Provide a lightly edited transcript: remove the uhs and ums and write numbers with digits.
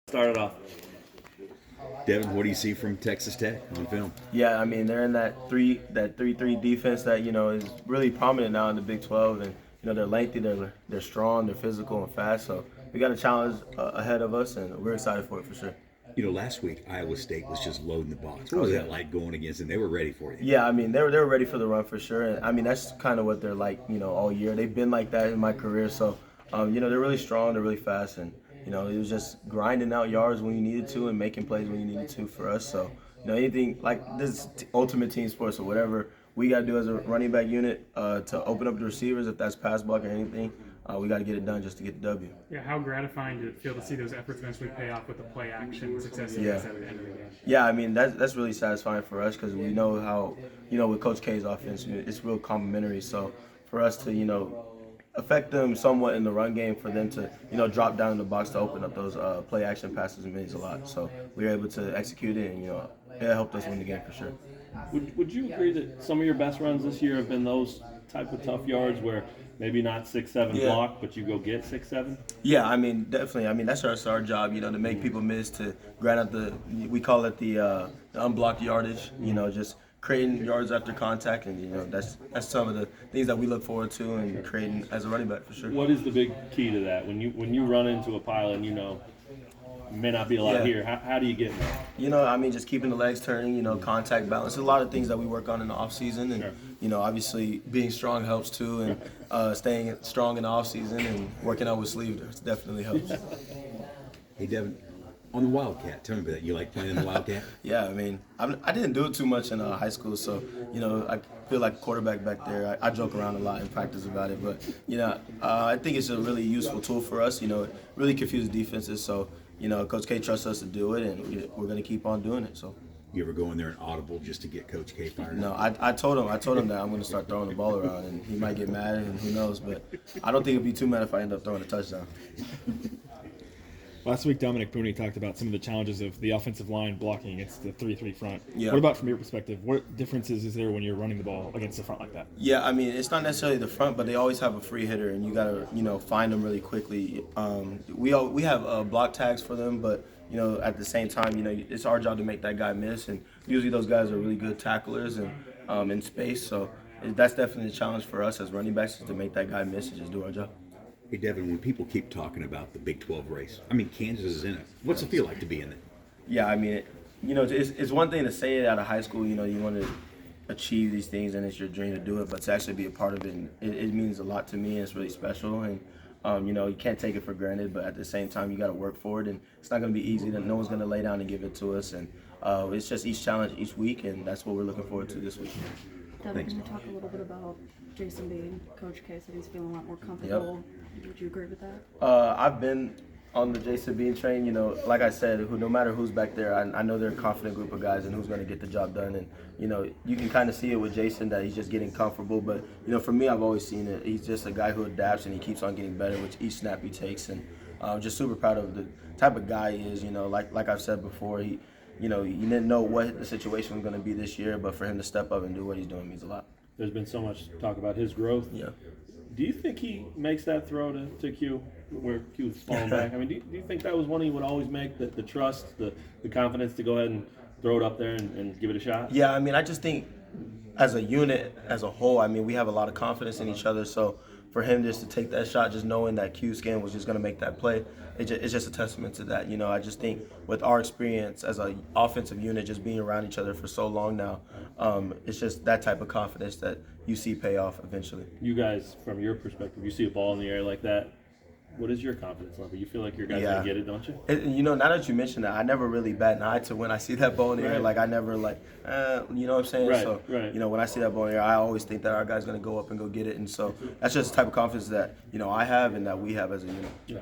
Started off. Devin, what do you see from Texas Tech on film? Yeah, I mean they're in that 3-3 defense that is really prominent now in the Big 12, and they're lengthy, they're strong, they're physical and fast. So we got a challenge ahead of us, and we're excited for it for sure. Last week Iowa State was just loading the box. What was that like going against them? They were ready for you. Yeah, I mean they were ready for the run for sure. And I mean that's kind of what they're like, all year. They've been like that in my career. So they're really strong, they're really fast, and it was just grinding out yards when you needed to and making plays when you needed to for us. So anything like this ultimate team sports or whatever we got to do as a running back unit to open up the receivers, if that's pass block or anything, we got to get it done just to get the W. Yeah, how gratifying did it feel to see those efforts eventually pay off with the play action success you guys had at the end of the game? Yeah, I mean that's really satisfying for us because we know how with Coach K's offense, it's real complimentary. So for us to affect them somewhat in the run game, for them to drop down in the box to open up those play action passes means a lot. So we were able to execute it, and it helped us win the game for sure. Would you agree that some of your best runs this year have been those type of tough yards where maybe not 6-7 block, but you go get 6-7? Yeah, I mean definitely. I mean that's our job, to make people miss, to grind out we call it the unblocked yardage. Just creating yards after contact, and that's some of the things that we look forward to and creating as a running back for sure. What is the big key to that? When you run into a pile and may not be a lot here, how do you get in there? I mean just keeping the legs turning, contact balance. There's a lot of things that we work on in the off season, and obviously being strong helps too, and staying strong in the off season and working out with sleeves definitely helps. Hey Devin, on the Wildcat, tell me about that. You like playing in the Wildcat? Yeah, I mean, I didn't do it too much in high school, so I feel like a quarterback back there. I joke around a lot in practice about it, but I think it's a really useful tool for us. It really confuses defenses, so Coach K trusts us to do it, and we're going to keep on doing it. So. You ever go in there and audible just to get Coach K fired No, up? I told him that I'm going to start throwing the ball around, and he might get mad, and who knows, but I don't think he'll be too mad if I end up throwing a touchdown. Last week, Dominic Booney talked about some of the challenges of the offensive line blocking against the 3-3 front. Yeah. What about from your perspective? What differences is there when you're running the ball against the front like that? Yeah, I mean, it's not necessarily the front, but they always have a free hitter, and you got to, find them really quickly. We have block tags for them, but, at the same time, it's our job to make that guy miss, and usually those guys are really good tacklers and in space, so that's definitely a challenge for us as running backs, is to make that guy miss and just do our job. Hey Devin, when people keep talking about the Big 12 race, I mean Kansas is in it. What's it feel like to be in it? Yeah, I mean, it's one thing to say it out of high school. You want to achieve these things, and it's your dream to do it. But to actually be a part of it, it means a lot to me. And it's really special, and you can't take it for granted. But at the same time, you got to work for it, and it's not going to be easy. No one's going to lay down and give it to us, and it's just each challenge each week, and that's what we're looking forward to this week. Devin, can you talk a little bit about Jason being Coach K, said he's feeling a lot more comfortable? Yep. Would you agree with that? I've been on the Jason Bean train. Like I said, no matter who's back there, I know they're a confident group of guys and who's going to get the job done. And you can kind of see it with Jason that he's just getting comfortable. But for me, I've always seen it. He's just a guy who adapts and he keeps on getting better with each snap he takes. And I'm just super proud of the type of guy he is. Like I've said before, he didn't know what the situation was going to be this year, but for him to step up and do what he's doing means a lot. There's been so much talk about his growth. Yeah. Do you think he makes that throw to Q where Q's falling back? I mean, do you think that was one he would always make, the trust, the confidence to go ahead and throw it up there and give it a shot? Yeah, I mean, I just think as a unit, as a whole, I mean, we have a lot of confidence in each other. So for him just to take that shot, just knowing that Q Skin was just going to make that play, it's just a testament to that. I just think with our experience as an offensive unit, just being around each other for so long now, it's just that type of confidence that you see pay off eventually. You guys, from your perspective, you see a ball in the air like that, what is your confidence level? You feel like your guys going to get it, don't you? Now that you mention that, I never really bat an eye to when I see that ball in the air. Like, I never, you know what I'm saying? Right, so, right. When I see that ball in the air, I always think that our guy's going to go up and go get it. And so that's just the type of confidence that, I have and that we have as a unit. Yeah.